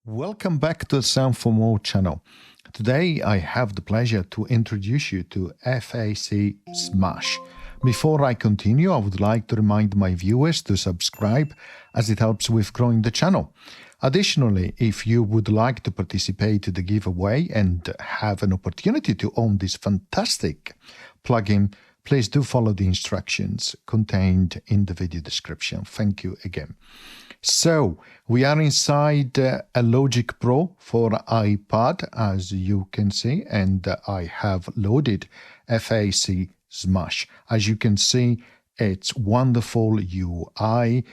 Welcome back to the Sound for More channel. Today I have the pleasure to introduce you to FAC Smash. Before I continue, I would like to remind my viewers to subscribe as it helps with growing the channel. Additionally, if you would like to participate in the giveaway and have an opportunity to own this fantastic plugin, please do follow the instructions contained in the video description. Thank you again. So we are inside a Logic Pro for iPad, as you can see, and I have loaded FAC Smash. As you can see, it's wonderful UI.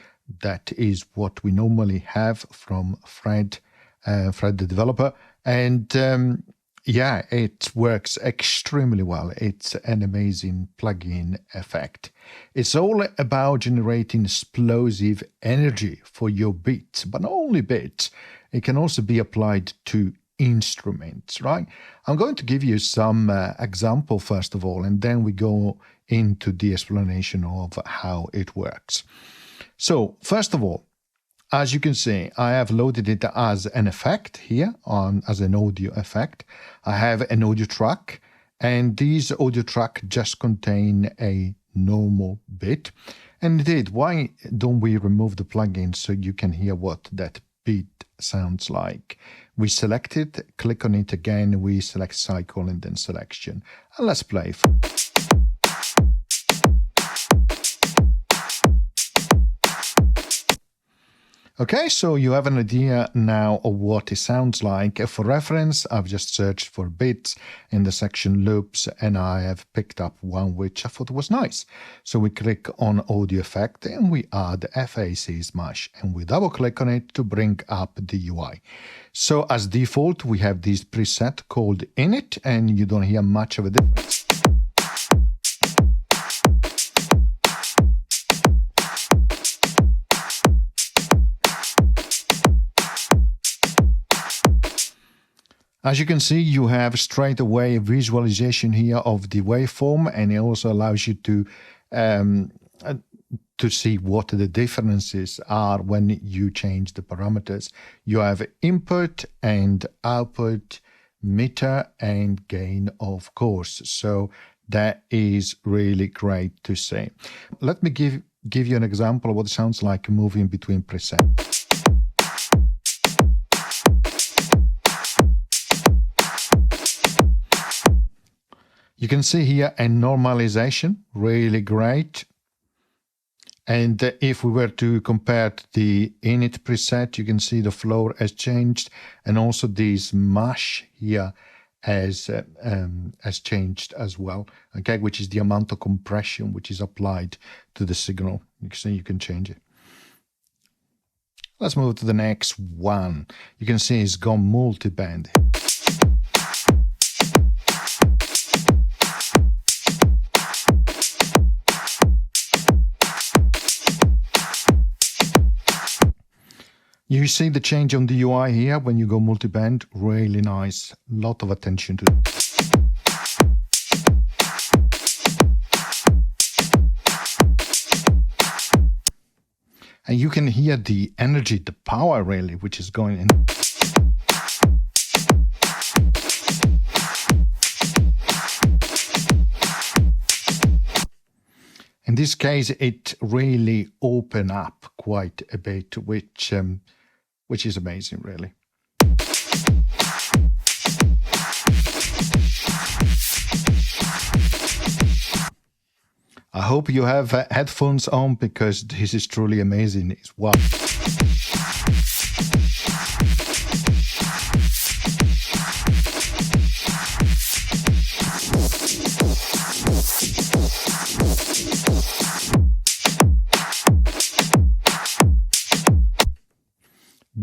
That is what we normally have from Fred the developer, and yeah, it works extremely well. It's an amazing plugin effect. It's all about generating explosive energy for your beats, but not only beats, it can also be applied to instruments, right? I'm going to give you some example first of all, and then we go into the explanation of how it works. So first of all, as you can see, I have loaded it as an effect here as an audio effect. I have an audio track, and these audio track just contain a normal bit. And indeed, why don't we remove the plugin so you can hear what that beat sounds like? We select it, click on it again, we select cycle and then selection. And let's play. Okay, so you have an idea now of what it sounds like. For reference, I've just searched for bits in the section loops, and I have picked up one which I thought was nice. So we click on audio effect and we add FAC Smash, and we double click on it to bring up the UI. So as default, we have this preset called init, and you don't hear much of a difference. As you can see, you have straight away a visualization here of the waveform, and it also allows you to see what the differences are when you change the parameters. You have input and output, meter and gain, of course. So that is really great to see. Let me give you an example of what it sounds like moving between presets. You can see here a normalization, really great. And if we were to compare to the init preset, you can see the flow has changed, and also this mash here has changed as well. Okay, which is the amount of compression which is applied to the signal. You can see you can change it. Let's move to the next one. You can see it's gone multi-band. You see the change on the UI here when you go multi-band, really nice, lot of attention to it. And you can hear the energy, the power really, which is going in. In this case, it really opened up quite a bit, which is amazing, really. I hope you have headphones on, because this is truly amazing as well.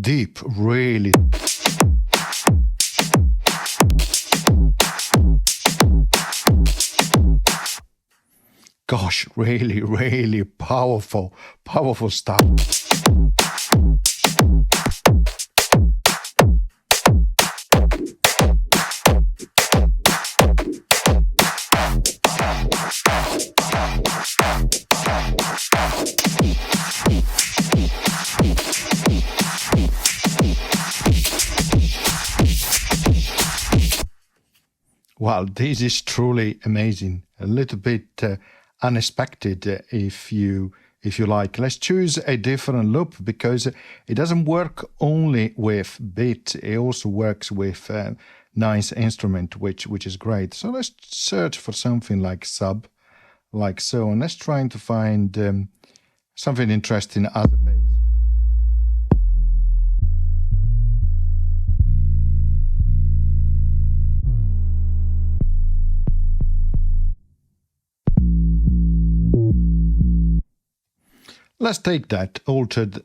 Deep, really. Gosh, really, really powerful stuff. Well, this is truly amazing. A little bit unexpected, if you like. Let's choose a different loop because it doesn't work only with beat. It also works with nice instrument, which is great. So let's search for something like sub, like so, and let's try to find something interesting as a bass. Let's take that altered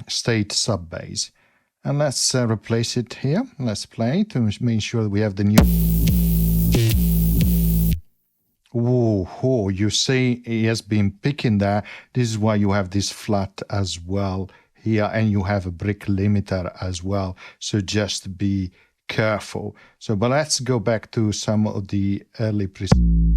state sub bass and let's replace it here. Let's play to make sure that we have the new. Whoa, you see he has been picking there. This is why you have this flat as well here, and you have a brick limiter as well. So just be careful. So, but let's go back to some of the early presets.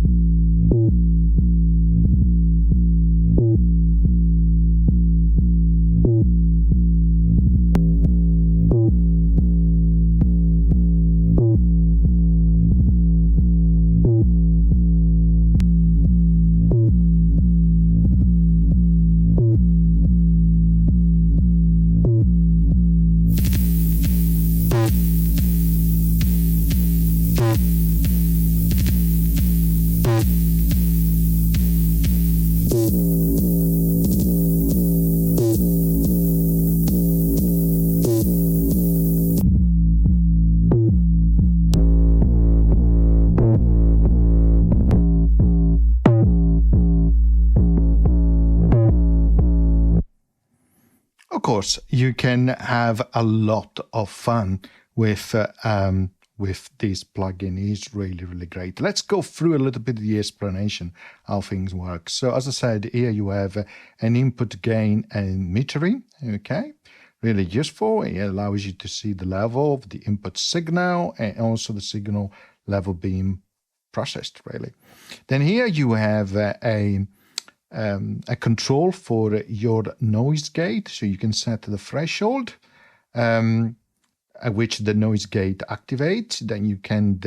Of course, you can have a lot of fun with this plugin. It's really great. Let's go through a little bit of the explanation how things work. So as I said, here you have an input gain and metering. Okay, really useful. It allows you to see the level of the input signal and also the signal level being processed. Really. Then here you have a control for your noise gate, so you can set the threshold at which the noise gate activates. Then you can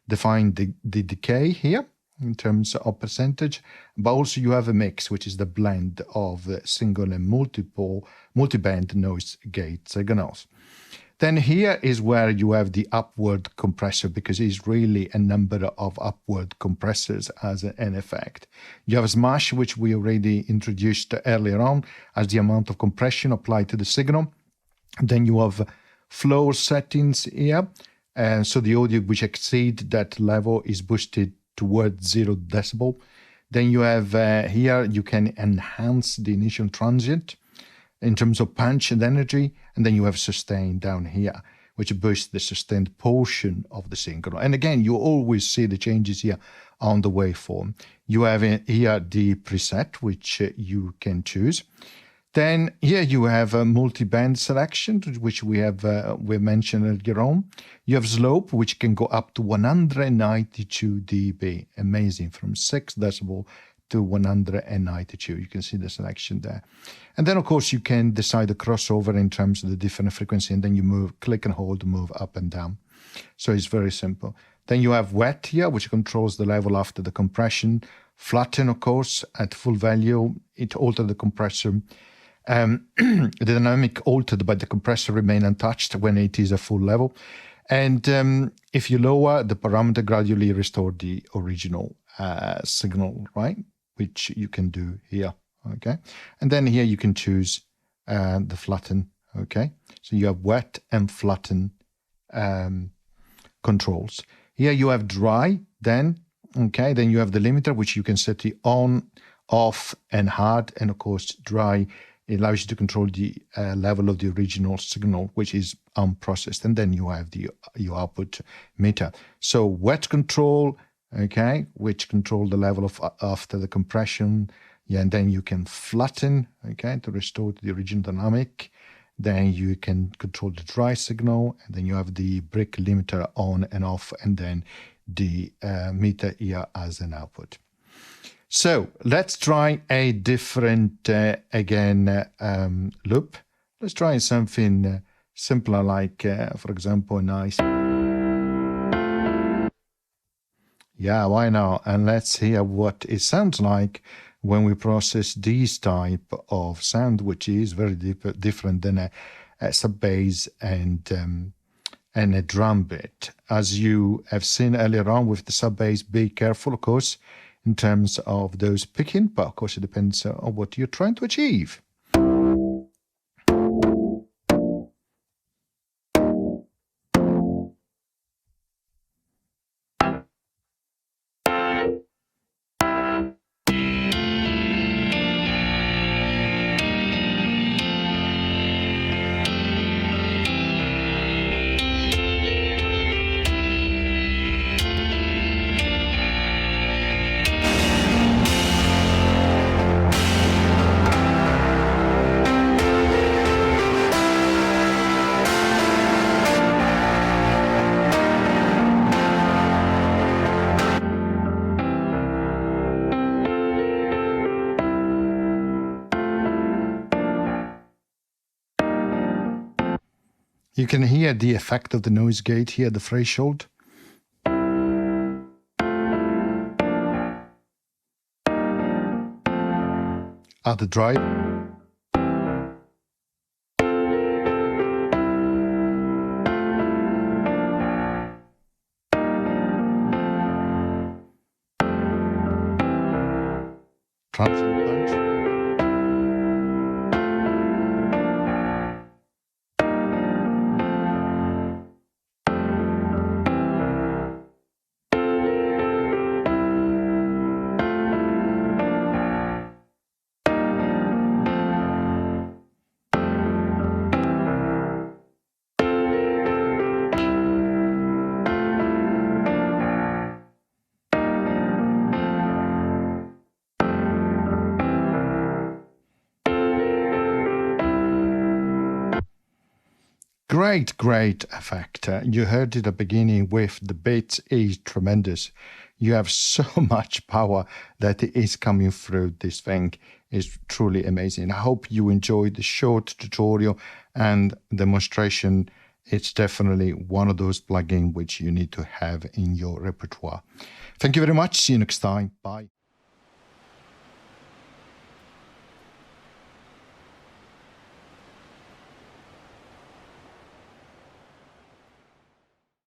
define the decay here in terms of percentage, but also you have a mix, which is the blend of single and multi-band noise gate signals. Then here is where you have the upward compressor, because it's really a number of upward compressors as an effect. You have a smash, which we already introduced earlier on, as the amount of compression applied to the signal. Then you have floor settings here. So the audio which exceed that level is boosted towards 0 decibel. Then you have here, you can enhance the initial transient in terms of punch and energy, and then you have sustain down here, which boosts the sustained portion of the signal. And again, you always see the changes here on the waveform. You have here the preset, which you can choose. Then here you have a multi-band selection, which we mentioned earlier on. You have slope, which can go up to 192 dB, amazing, from 6 decibel to 192. You can see the selection there. And then, of course, you can decide the crossover in terms of the different frequency, and then you click and hold, move up and down. So it's very simple. Then you have wet here, which controls the level after the compression. Flatten, of course, at full value, it alters the compressor. The dynamic altered by the compressor remain untouched when it is a full level. And if you lower the parameter, gradually restore the original signal, right? Which you can do here, okay? And then here you can choose the flatten, okay? So you have wet and flatten controls. Here you have dry, then, okay? Then you have the limiter, which you can set the on, off, and hard. And of course, dry, it allows you to control the level of the original signal, which is unprocessed. And then you have your output meter. So wet control, okay, which control the level of after the compression. Yeah, and then you can flatten, okay, to restore the original dynamic. Then you can control the dry signal, and then you have the brick limiter on and off, and then the meter here as an output. So let's try a different, loop. Let's try something simpler, like, for example, a nice. Yeah, why not? And let's hear what it sounds like when we process this type of sound, which is very different than a sub bass and a drum beat. As you have seen earlier on with the sub bass, be careful, of course, in terms of those picking, but of course it depends on what you're trying to achieve. You can hear the effect of the noise gate here, the threshold. At the drive. Transient punch. Great effect. You heard it at the beginning with the beat is tremendous. You have so much power that is coming through this thing. Is truly amazing. I hope you enjoyed the short tutorial and demonstration. It's definitely one of those plugins which you need to have in your repertoire. Thank you very much. See you next time. Bye.